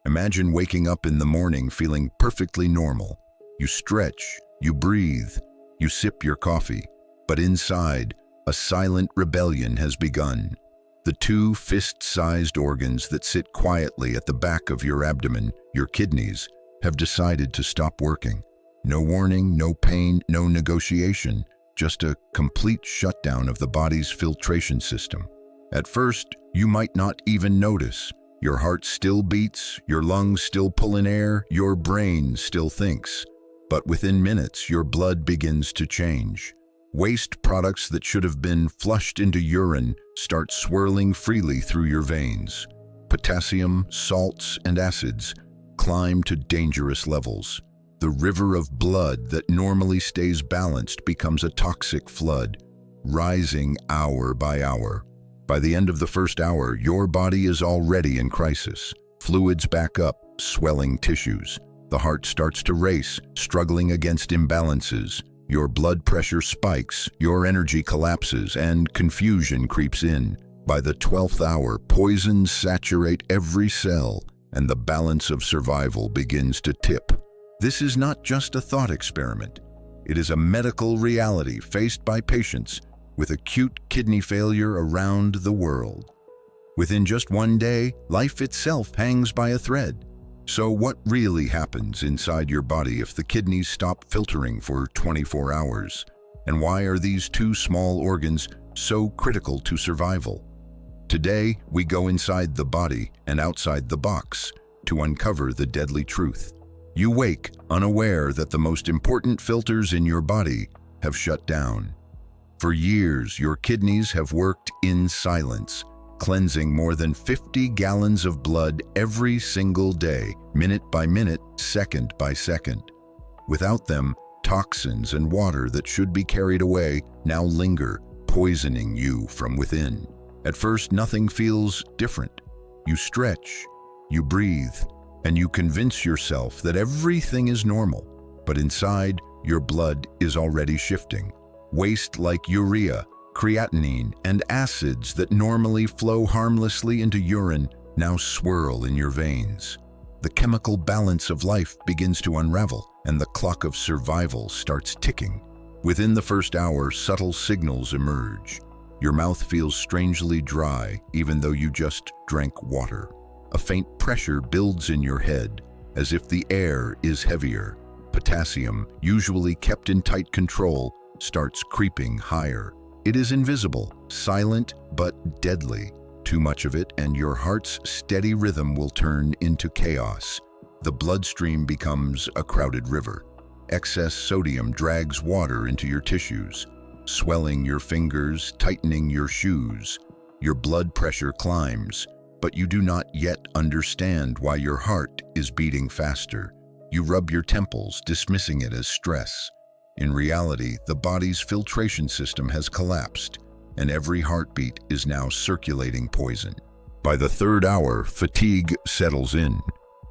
Imagine waking up in the morning feeling perfectly normal. You stretch, you breathe, you sip your coffee, but inside, a silent rebellion has begun. The two fist-sized organs that sit quietly at the back of your abdomen, your kidneys, have decided to stop working. No warning, no pain, no negotiation, just a complete shutdown of the body's filtration system. At first, you might not even notice. Your heart still beats, your lungs still pull in air, your brain still thinks. But within minutes, your blood begins to change. Waste products that should have been flushed into urine start swirling freely through your veins. Potassium, salts, and acids climb to dangerous levels. The river of blood that normally stays balanced becomes a toxic flood, rising hour by hour. By the end of the first hour, your body is already in crisis. Fluids back up, swelling tissues. The heart starts to race, struggling against imbalances. Your blood pressure spikes, your energy collapses, and confusion creeps in. By the 12th hour, poisons saturate every cell, and the balance of survival begins to tip. This is not just a thought experiment. It is a medical reality faced by patients with acute kidney failure around the world. Within just one day, life itself hangs by a thread. So what really happens inside your body if the kidneys stop filtering for 24 hours? And why are these two small organs so critical to survival? Today, we go inside the body and outside the box to uncover the deadly truth. You wake unaware that the most important filters in your body have shut down. For years, your kidneys have worked in silence, cleansing more than 50 gallons of blood every single day, minute by minute, second by second. Without them, toxins and water that should be carried away now linger, poisoning you from within. At first, nothing feels different. You stretch, you breathe, and you convince yourself that everything is normal. But inside, your blood is already shifting. Waste like urea, creatinine, and acids that normally flow harmlessly into urine now swirl in your veins. The chemical balance of life begins to unravel, and the clock of survival starts ticking. Within the first hour, subtle signals emerge. Your mouth feels strangely dry, even though you just drank water. A faint pressure builds in your head, as if the air is heavier. Potassium, usually kept in tight control, starts creeping higher. It is invisible, silent, but deadly. Too much of it, and your heart's steady rhythm will turn into chaos. The bloodstream becomes a crowded river. Excess sodium drags water into your tissues, swelling your fingers, tightening your shoes. Your blood pressure climbs, but you do not yet understand why your heart is beating faster. You rub your temples, dismissing it as stress. In reality, the body's filtration system has collapsed, and every heartbeat is now circulating poison. By the third hour, fatigue settles in.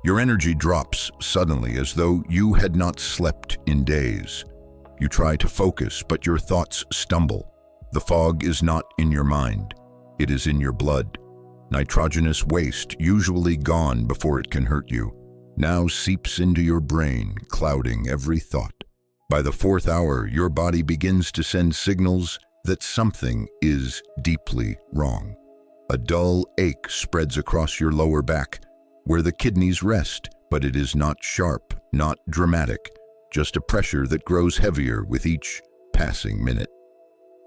Your energy drops suddenly as though you had not slept in days. You try to focus, but your thoughts stumble. The fog is not in your mind. It is in your blood. Nitrogenous waste, usually gone before it can hurt you, now seeps into your brain, clouding every thought. By the fourth hour, your body begins to send signals that something is deeply wrong. A dull ache spreads across your lower back, where the kidneys rest, but it is not sharp, not dramatic, just a pressure that grows heavier with each passing minute.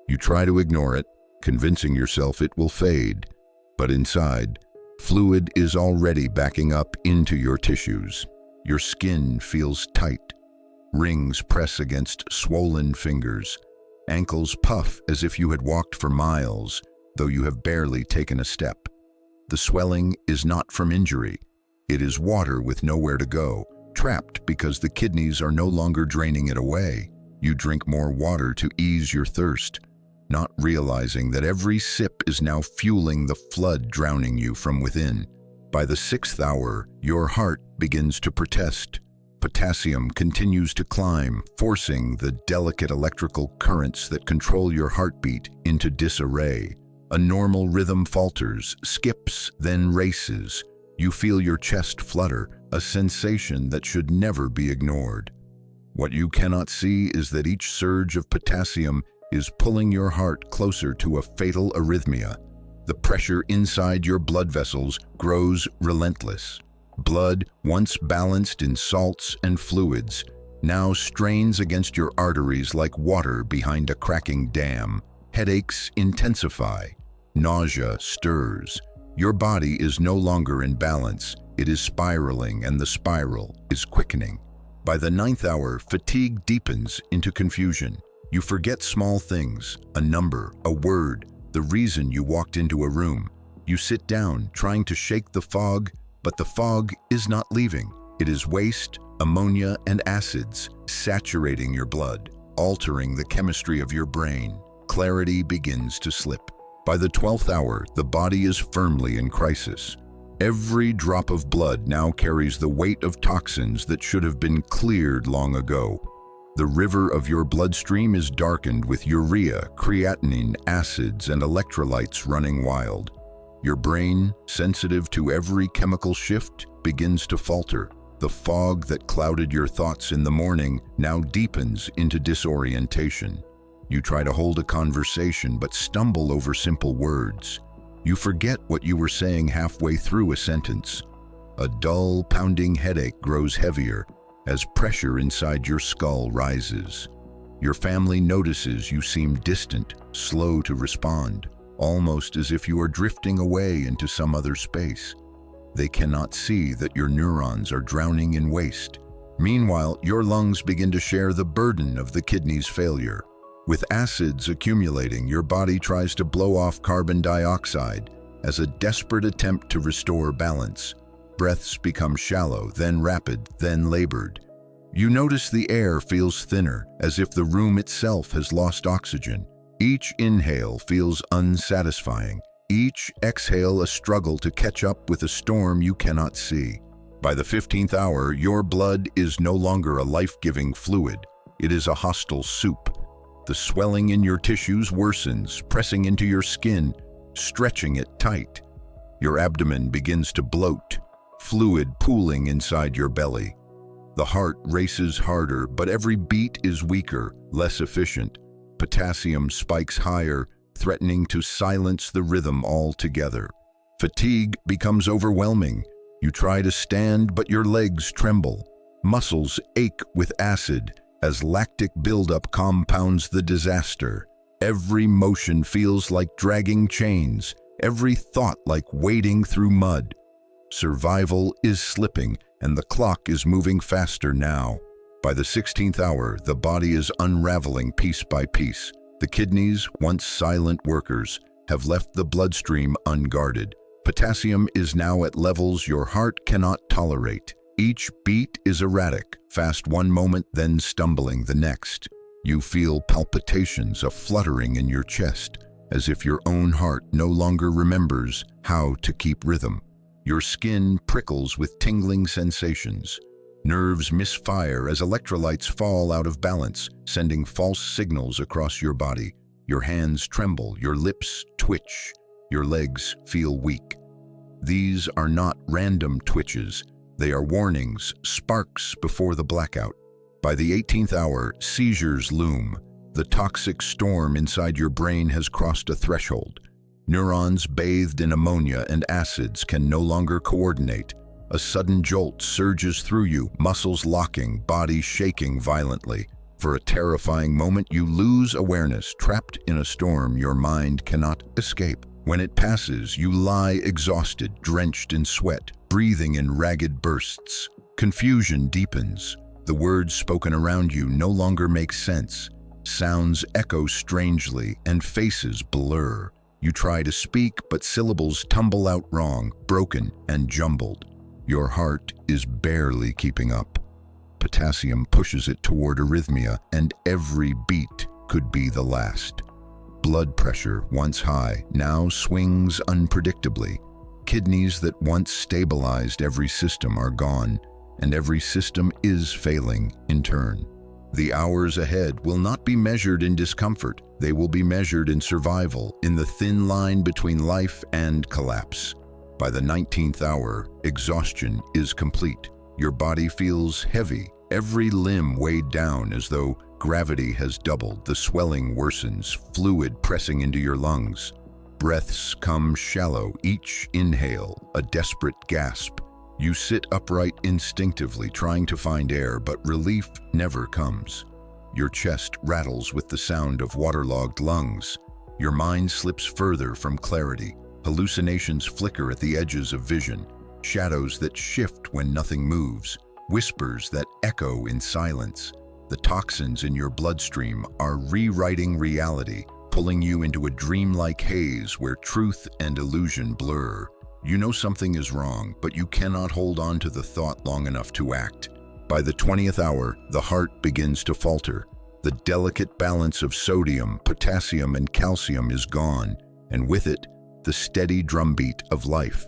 You try to ignore it, convincing yourself it will fade, but inside, fluid is already backing up into your tissues. Your skin feels tight. Rings press against swollen fingers. Ankles puff as if you had walked for miles, though you have barely taken a step. The swelling is not from injury. It is water with nowhere to go, trapped because the kidneys are no longer draining it away. You drink more water to ease your thirst, not realizing that every sip is now fueling the flood drowning you from within. By the sixth hour, your heart begins to protest. Potassium continues to climb, forcing the delicate electrical currents that control your heartbeat into disarray. A normal rhythm falters, skips, then races. You feel your chest flutter, a sensation that should never be ignored. What you cannot see is that each surge of potassium is pulling your heart closer to a fatal arrhythmia. The pressure inside your blood vessels grows relentless. Blood, once balanced in salts and fluids, now strains against your arteries like water behind a cracking dam. Headaches intensify. Nausea stirs. Your body is no longer in balance. It is spiraling, and the spiral is quickening. By the 9th hour, fatigue deepens into confusion. You forget small things, a number, a word, the reason you walked into a room. You sit down, trying to shake the fog, but the fog is not leaving. It is waste, ammonia, and acids saturating your blood, altering the chemistry of your brain. Clarity begins to slip. By the 12th hour, the body is firmly in crisis. Every drop of blood now carries the weight of toxins that should have been cleared long ago. The river of your bloodstream is darkened with urea, creatinine, acids, and electrolytes running wild. Your brain, sensitive to every chemical shift, begins to falter. The fog that clouded your thoughts in the morning now deepens into disorientation. You try to hold a conversation but stumble over simple words. You forget what you were saying halfway through a sentence. A dull, pounding headache grows heavier as pressure inside your skull rises. Your family notices you seem distant, slow to respond, almost as if you are drifting away into some other space. They cannot see that your neurons are drowning in waste. Meanwhile, your lungs begin to share the burden of the kidney's failure. With acids accumulating, your body tries to blow off carbon dioxide as a desperate attempt to restore balance. Breaths become shallow, then rapid, then labored. You notice the air feels thinner, as if the room itself has lost oxygen. Each inhale feels unsatisfying. Each exhale a struggle to catch up with a storm you cannot see. By the 15th hour, your blood is no longer a life-giving fluid. It is a hostile soup. The swelling in your tissues worsens, pressing into your skin, stretching it tight. Your abdomen begins to bloat, fluid pooling inside your belly. The heart races harder, but every beat is weaker, less efficient. Potassium spikes higher, threatening to silence the rhythm altogether. Fatigue becomes overwhelming. You try to stand, but your legs tremble. Muscles ache with acid as lactic buildup compounds the disaster. Every motion feels like dragging chains, every thought like wading through mud. Survival is slipping, and the clock is moving faster now. By the 16th hour, the body is unraveling piece by piece. The kidneys, once silent workers, have left the bloodstream unguarded. Potassium is now at levels your heart cannot tolerate. Each beat is erratic, fast one moment, then stumbling the next. You feel palpitations, a fluttering in your chest, as if your own heart no longer remembers how to keep rhythm. Your skin prickles with tingling sensations. Nerves misfire as electrolytes fall out of balance, sending false signals across your body. Your hands tremble, your lips twitch, your legs feel weak. These are not random twitches. They are warnings, sparks before the blackout. By the 18th hour, seizures loom. The toxic storm inside your brain has crossed a threshold. Neurons bathed in ammonia and acids can no longer coordinate. A sudden jolt surges through you, muscles locking, body shaking violently. For a terrifying moment, you lose awareness, trapped in a storm your mind cannot escape. When it passes, you lie exhausted, drenched in sweat, breathing in ragged bursts. Confusion deepens. The words spoken around you no longer make sense. Sounds echo strangely, and faces blur. You try to speak, but syllables tumble out wrong, broken and jumbled. Your heart is barely keeping up. Potassium pushes it toward arrhythmia, and every beat could be the last. Blood pressure, once high, now swings unpredictably. Kidneys that once stabilized every system are gone, and every system is failing in turn. The hours ahead will not be measured in discomfort. They will be measured in survival, in the thin line between life and collapse. By the 19th hour, exhaustion is complete. Your body feels heavy, every limb weighed down as though gravity has doubled. The swelling worsens, fluid pressing into your lungs. Breaths come shallow, each inhale a desperate gasp. You sit upright instinctively, trying to find air, but relief never comes. Your chest rattles with the sound of waterlogged lungs. Your mind slips further from clarity. Hallucinations flicker at the edges of vision. Shadows that shift when nothing moves. Whispers that echo in silence. The toxins in your bloodstream are rewriting reality, pulling you into a dreamlike haze where truth and illusion blur. You know something is wrong, but you cannot hold on to the thought long enough to act. By the 20th hour, the heart begins to falter. The delicate balance of sodium, potassium, and calcium is gone, and with it, the steady drumbeat of life.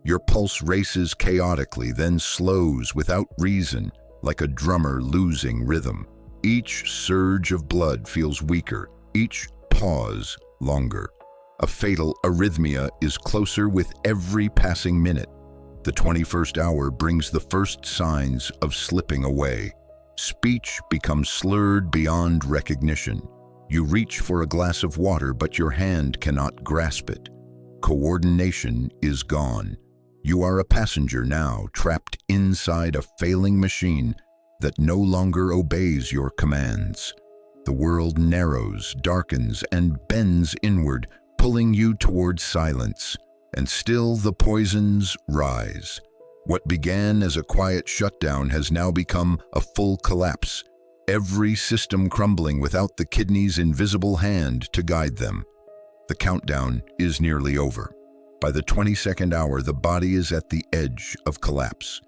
Your pulse races chaotically, then slows without reason, like a drummer losing rhythm. Each surge of blood feels weaker, each pause longer. A fatal arrhythmia is closer with every passing minute. The 21st hour brings the first signs of slipping away. Speech becomes slurred beyond recognition. You reach for a glass of water, but your hand cannot grasp it. Coordination is gone. You are a passenger now, trapped inside a failing machine that no longer obeys your commands. The world narrows, darkens, and bends inward, pulling you towards silence. And still the poisons rise. What began as a quiet shutdown has now become a full collapse, every system crumbling without the kidney's invisible hand to guide them. The countdown is nearly over. By the 22nd hour, the body is at the edge of collapse.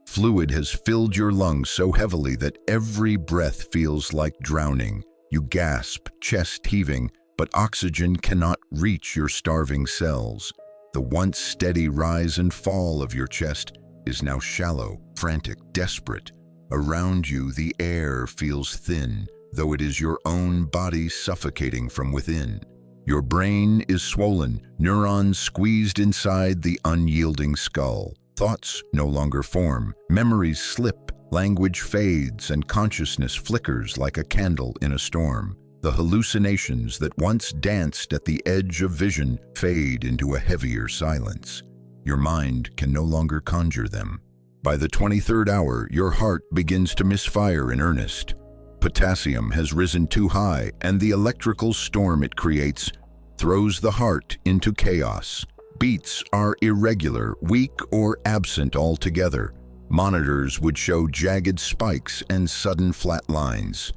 Fluid has filled your lungs so heavily that every breath feels like drowning. You gasp, chest heaving, but oxygen cannot reach your starving cells. The once steady rise and fall of your chest is now shallow, frantic, desperate. Around you, the air feels thin, though it is your own body suffocating from within. Your brain is swollen, neurons squeezed inside the unyielding skull. Thoughts no longer form, memories slip, language fades, and consciousness flickers like a candle in a storm. The hallucinations that once danced at the edge of vision fade into a heavier silence. Your mind can no longer conjure them. By the 23rd hour, your heart begins to misfire in earnest. Potassium has risen too high, and the electrical storm it creates throws the heart into chaos. Beats are irregular, weak, or absent altogether. Monitors would show jagged spikes and sudden flat lines.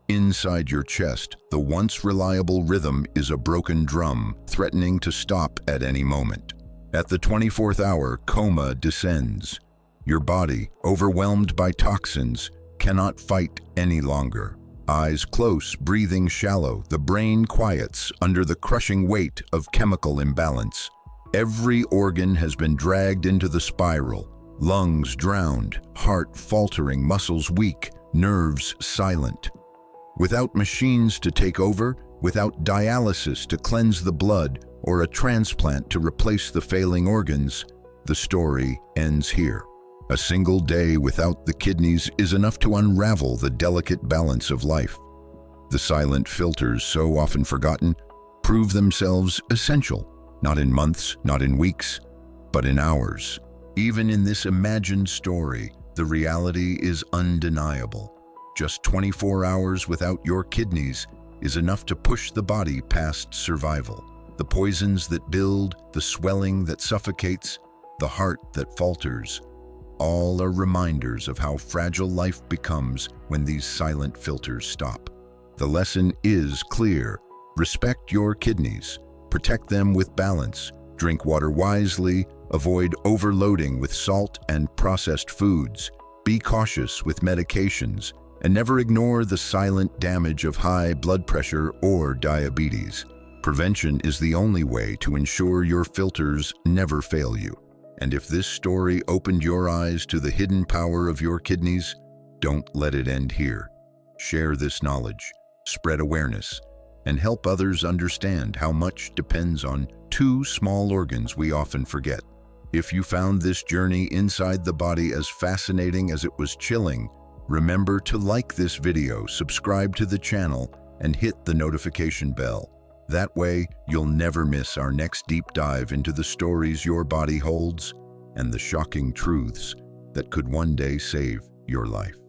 Inside your chest, the once reliable rhythm is a broken drum, threatening to stop at any moment. At the 24th hour, coma descends. Your body, overwhelmed by toxins, cannot fight any longer. Eyes close, breathing shallow, the brain quiets under the crushing weight of chemical imbalance. Every organ has been dragged into the spiral. Lungs drowned, heart faltering, muscles weak, nerves silent. Without machines to take over, without dialysis to cleanse the blood, or a transplant to replace the failing organs, the story ends here. A single day without the kidneys is enough to unravel the delicate balance of life. The silent filters, so often forgotten, prove themselves essential, not in months, not in weeks, but in hours. Even in this imagined story, the reality is undeniable. Just 24 hours without your kidneys is enough to push the body past survival. The poisons that build, the swelling that suffocates, the heart that falters, all are reminders of how fragile life becomes when these silent filters stop. The lesson is clear. Respect your kidneys. Protect them with balance. Drink water wisely. Avoid overloading with salt and processed foods. Be cautious with medications. And never ignore the silent damage of high blood pressure or diabetes. Prevention is the only way to ensure your filters never fail you. And if this story opened your eyes to the hidden power of your kidneys, don't let it end here. Share this knowledge, spread awareness, and help others understand how much depends on two small organs we often forget. If you found this journey inside the body as fascinating as it was chilling, remember to like this video, subscribe to the channel, and hit the notification bell. That way, you'll never miss our next deep dive into the stories your body holds and the shocking truths that could one day save your life.